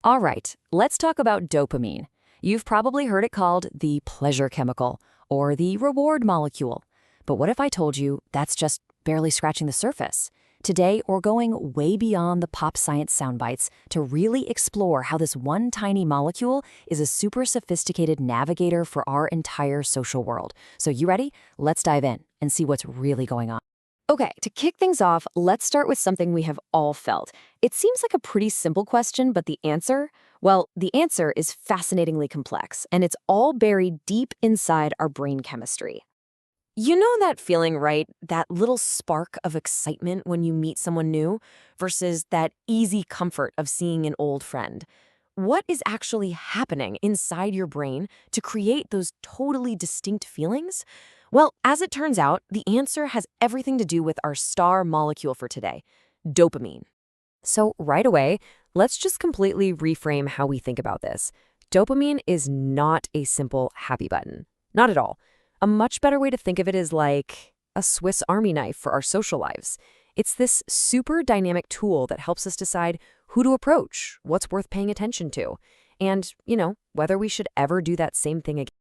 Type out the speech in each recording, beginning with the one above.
All right, let's talk about dopamine. You've probably heard it called the pleasure chemical or the reward molecule. But what if I told you that's just barely scratching the surface? Today, we're going way beyond the pop science soundbites to really explore how this one tiny molecule is a super sophisticated navigator for our entire social world. So you ready? Let's dive in and see what's really going on. Okay, to kick things off, let's start with something we have all felt. It seems like a pretty simple question, but the answer? Well, the answer is fascinatingly complex, and it's all buried deep inside our brain chemistry. You know that feeling, right? That little spark of excitement when you meet someone new versus that easy comfort of seeing an old friend. What is actually happening inside your brain to create those totally distinct feelings? Well, as it turns out, the answer has everything to do with our star molecule for today, dopamine. So right away, let's just completely reframe how we think about this. Dopamine is not a simple happy button. Not at all. A much better way to think of it is like a Swiss Army knife for our social lives. It's this super dynamic tool that helps us decide who to approach, what's worth paying attention to, and, whether we should ever do that same thing again.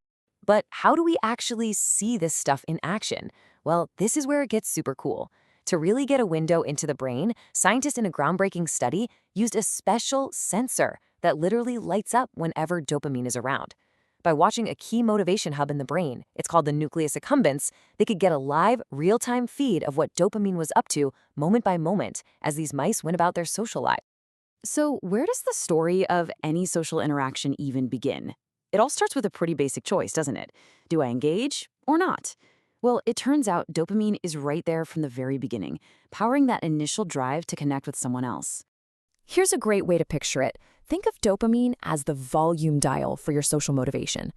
But how do we actually see this stuff in action? Well, this is where it gets super cool. To really get a window into the brain, scientists in a groundbreaking study used a special sensor that literally lights up whenever dopamine is around. By watching a key motivation hub in the brain, it's called the nucleus accumbens, they could get a live, real-time feed of what dopamine was up to moment by moment as these mice went about their social life. So, where does the story of any social interaction even begin? It all starts with a pretty basic choice, doesn't it? Do I engage or not? Well, it turns out dopamine is right there from the very beginning, powering that initial drive to connect with someone else. Here's a great way to picture it. Think of dopamine as the volume dial for your social motivation.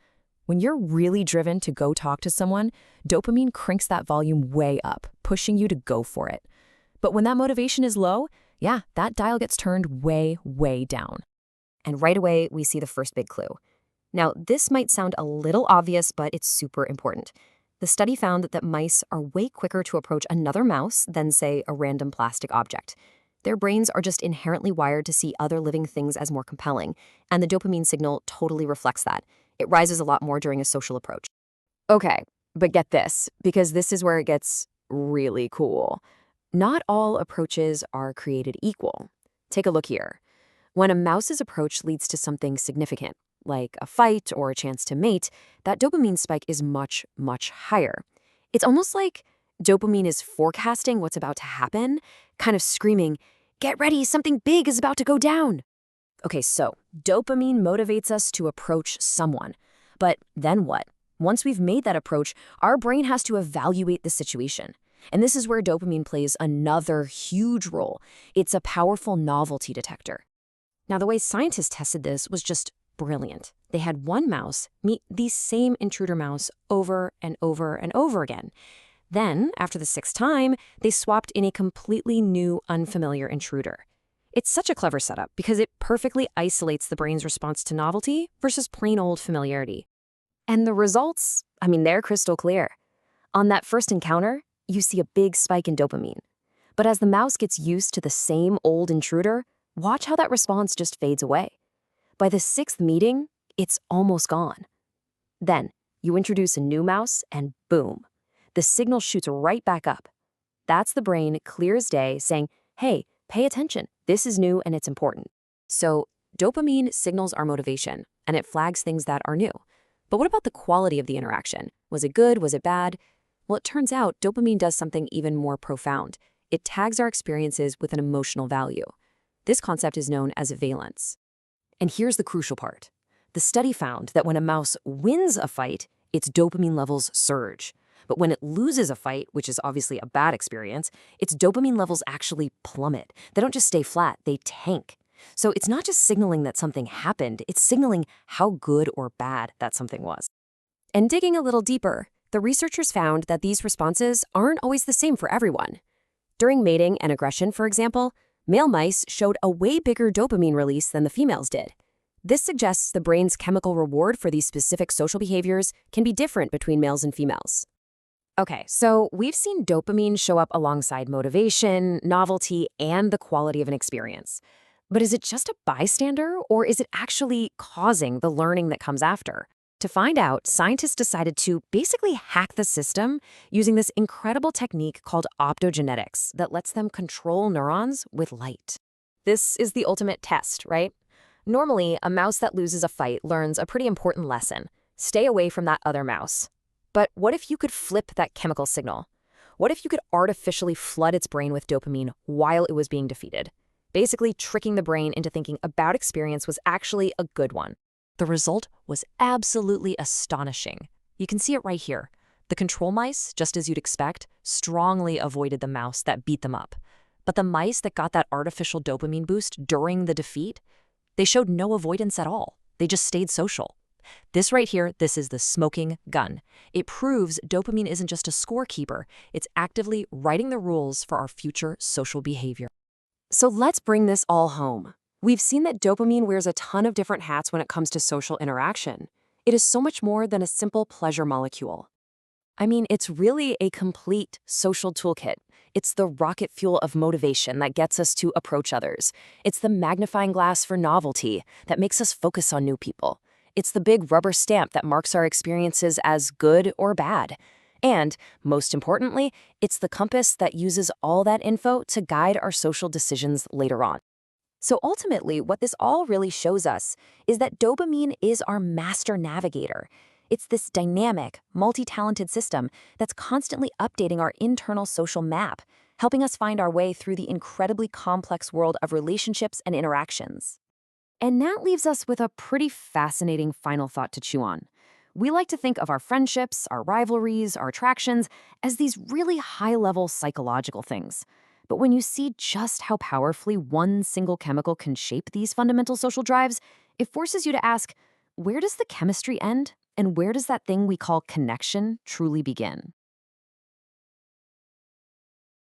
When you're really driven to go talk to someone, dopamine cranks that volume way up, pushing you to go for it. But when that motivation is low, that dial gets turned way, way down. And right away, we see the first big clue. Now, this might sound a little obvious, but it's super important. The study found that mice are way quicker to approach another mouse than, say, a random plastic object. Their brains are just inherently wired to see other living things as more compelling, and the dopamine signal totally reflects that. It rises a lot more during a social approach. Okay, but get this, because this is where it gets really cool. Not all approaches are created equal. Take a look here. When a mouse's approach leads to something significant, like a fight or a chance to mate, that dopamine spike is much, much higher. It's almost like dopamine is forecasting what's about to happen, kind of screaming, "Get ready, something big is about to go down." Okay, so dopamine motivates us to approach someone. But then what? Once we've made that approach, our brain has to evaluate the situation. And this is where dopamine plays another huge role. It's a powerful novelty detector. Now, the way scientists tested this was just brilliant. They had one mouse meet the same intruder mouse over and over and over again. Then, after the sixth time, they swapped in a completely new, unfamiliar intruder. It's such a clever setup because it perfectly isolates the brain's response to novelty versus plain old familiarity. And the results, they're crystal clear. On that first encounter, you see a big spike in dopamine. But as the mouse gets used to the same old intruder, watch how that response just fades away. By the sixth meeting, it's almost gone. Then, you introduce a new mouse and boom, the signal shoots right back up. That's the brain, clear as day, saying, hey, pay attention, this is new and it's important. So, dopamine signals our motivation, and it flags things that are new. But what about the quality of the interaction? Was it good? Was it bad? Well, it turns out dopamine does something even more profound. It tags our experiences with an emotional value. This concept is known as valence. And here's the crucial part. The study found that when a mouse wins a fight, its dopamine levels surge. But when it loses a fight, which is obviously a bad experience, its dopamine levels actually plummet. They don't just stay flat, they tank. So it's not just signaling that something happened, it's signaling how good or bad that something was. And digging a little deeper, the researchers found that these responses aren't always the same for everyone. During mating and aggression, for example, male mice showed a way bigger dopamine release than the females did. This suggests the brain's chemical reward for these specific social behaviors can be different between males and females. Okay, so we've seen dopamine show up alongside motivation, novelty, and the quality of an experience. But is it just a bystander, or is it actually causing the learning that comes after? To find out, scientists decided to basically hack the system using this incredible technique called optogenetics that lets them control neurons with light. This is the ultimate test, right? Normally, a mouse that loses a fight learns a pretty important lesson. Stay away from that other mouse. But what if you could flip that chemical signal? What if you could artificially flood its brain with dopamine while it was being defeated? Basically tricking the brain into thinking a bad experience was actually a good one. The result was absolutely astonishing. You can see it right here. The control mice, just as you'd expect, strongly avoided the mouse that beat them up. But the mice that got that artificial dopamine boost during the defeat, they showed no avoidance at all. They just stayed social. This right here, this is the smoking gun. It proves dopamine isn't just a scorekeeper. It's actively writing the rules for our future social behavior. So let's bring this all home. We've seen that dopamine wears a ton of different hats when it comes to social interaction. It is so much more than a simple pleasure molecule. I mean, it's really a complete social toolkit. It's the rocket fuel of motivation that gets us to approach others. It's the magnifying glass for novelty that makes us focus on new people. It's the big rubber stamp that marks our experiences as good or bad. And, most importantly, it's the compass that uses all that info to guide our social decisions later on. So ultimately, what this all really shows us is that dopamine is our master navigator. It's this dynamic, multi-talented system that's constantly updating our internal social map, helping us find our way through the incredibly complex world of relationships and interactions. And that leaves us with a pretty fascinating final thought to chew on. We like to think of our friendships, our rivalries, our attractions as these really high-level psychological things. But when you see just how powerfully one single chemical can shape these fundamental social drives, it forces you to ask, where does the chemistry end? And where does that thing we call connection truly begin?